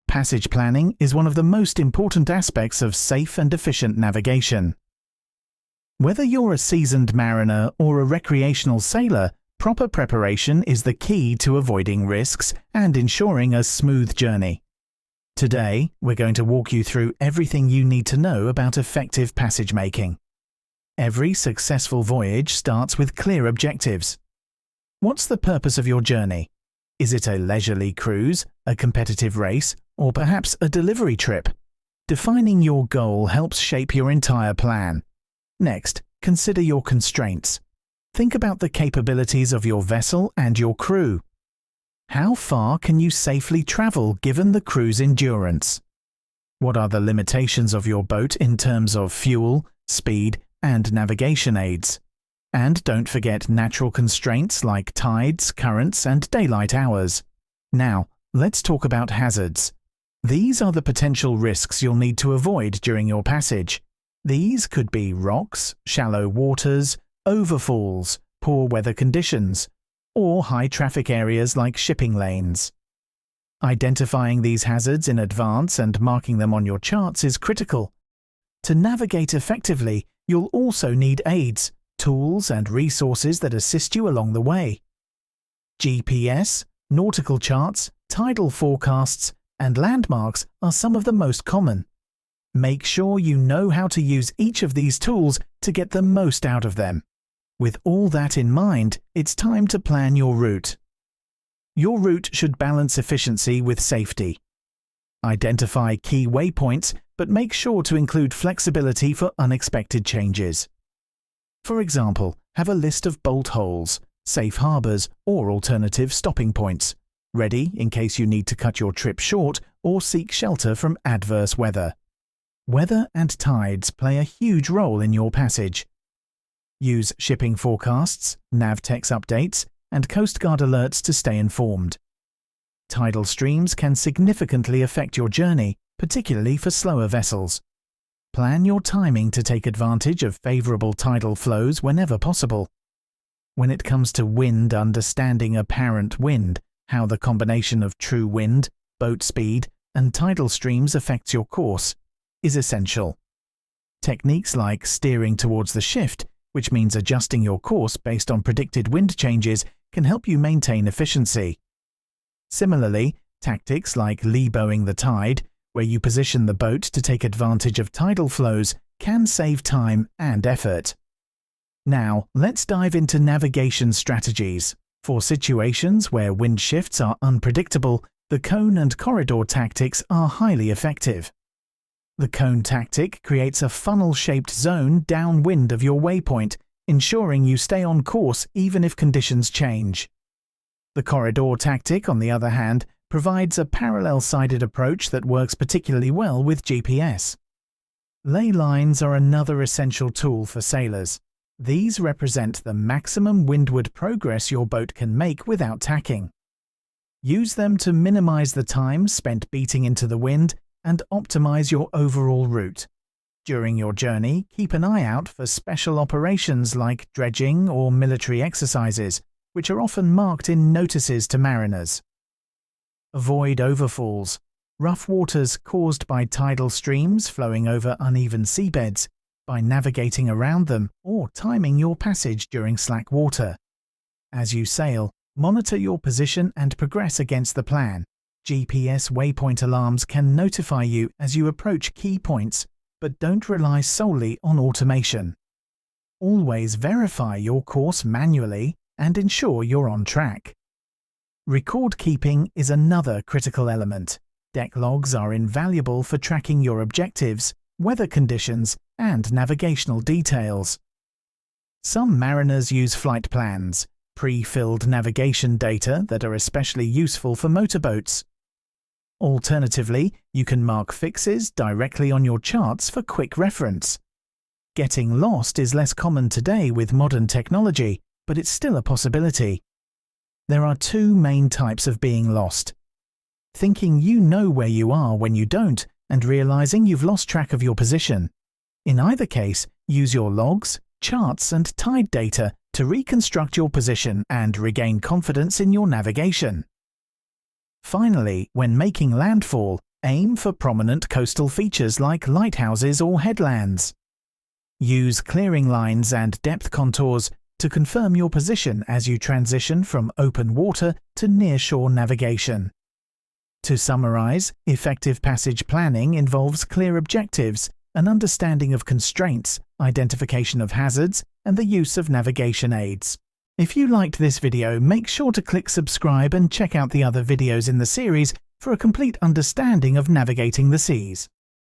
Passage planning is one of the most important aspects of safe and efficient navigation. Whether you're a seasoned mariner or a recreational sailor, proper preparation is the key to avoiding risks and ensuring a smooth journey. Today, we're going to walk you through everything you need to know about effective passage making. Every successful voyage starts with clear objectives. What's the purpose of your journey? Is it a leisurely cruise, a competitive race, or perhaps a delivery trip? Defining your goal helps shape your entire plan. Next, consider your constraints. Think about the capabilities of your vessel and your crew. How far can you safely travel given the crew's endurance? What are the limitations of your boat in terms of fuel, speed, and navigation aids? And don't forget natural constraints like tides, currents, and daylight hours. Now, let's talk about hazards. These are the potential risks you'll need to avoid during your passage. These could be rocks, shallow waters, overfalls, poor weather conditions, or high traffic areas like shipping lanes. Identifying these hazards in advance and marking them on your charts is critical. To navigate effectively, you'll also need aids, tools, and resources that assist you along the way. GPS, nautical charts, tidal forecasts, and landmarks are some of the most common. Make sure you know how to use each of these tools to get the most out of them. With all that in mind, it's time to plan your route. Your route should balance efficiency with safety. Identify key waypoints, but make sure to include flexibility for unexpected changes. For example, have a list of bolt holes, safe harbors, or alternative stopping points, ready in case you need to cut your trip short or seek shelter from adverse weather. Weather and tides play a huge role in your passage. Use shipping forecasts, Navtex updates, and Coast Guard alerts to stay informed. Tidal streams can significantly affect your journey, particularly for slower vessels. Plan your timing to take advantage of favorable tidal flows whenever possible. When it comes to wind, understanding apparent wind, how the combination of true wind, boat speed, and tidal streams affects your course, is essential. Techniques like steering towards the shift, which means adjusting your course based on predicted wind changes, can help you maintain efficiency. Similarly, tactics like lee-bowing the tide, where you position the boat to take advantage of tidal flows, can save time and effort. Now, let's dive into navigation strategies. For situations where wind shifts are unpredictable, the cone and corridor tactics are highly effective. The cone tactic creates a funnel-shaped zone downwind of your waypoint, ensuring you stay on course even if conditions change. The corridor tactic, on the other hand, provides a parallel-sided approach that works particularly well with GPS. Ley lines are another essential tool for sailors. These represent the maximum windward progress your boat can make without tacking. Use them to minimize the time spent beating into the wind and optimize your overall route. During your journey, keep an eye out for special operations like dredging or military exercises, which are often marked in notices to mariners. Avoid overfalls, rough waters caused by tidal streams flowing over uneven seabeds, by navigating around them or timing your passage during slack water. As you sail, monitor your position and progress against the plan. GPS waypoint alarms can notify you as you approach key points, but don't rely solely on automation. Always verify your course manually and ensure you're on track. Record keeping is another critical element. Deck logs are invaluable for tracking your objectives, weather conditions, and navigational details. Some mariners use flight plans, pre-filled navigation data that are especially useful for motorboats. Alternatively, you can mark fixes directly on your charts for quick reference. Getting lost is less common today with modern technology, but it's still a possibility. There are two main types of being lost: thinking you know where you are when you don't, and realizing you've lost track of your position. In either case, use your logs, charts, and tide data to reconstruct your position and regain confidence in your navigation. Finally, when making landfall, Aim for prominent coastal features like lighthouses or headlands. Use clearing lines and depth contours to confirm your position as you transition from open water to nearshore navigation. To summarize, effective passage planning involves clear objectives, an understanding of constraints, identification of hazards, and the use of navigation aids. If you liked this video, make sure to click subscribe and check out the other videos in the series for a complete understanding of navigating the seas.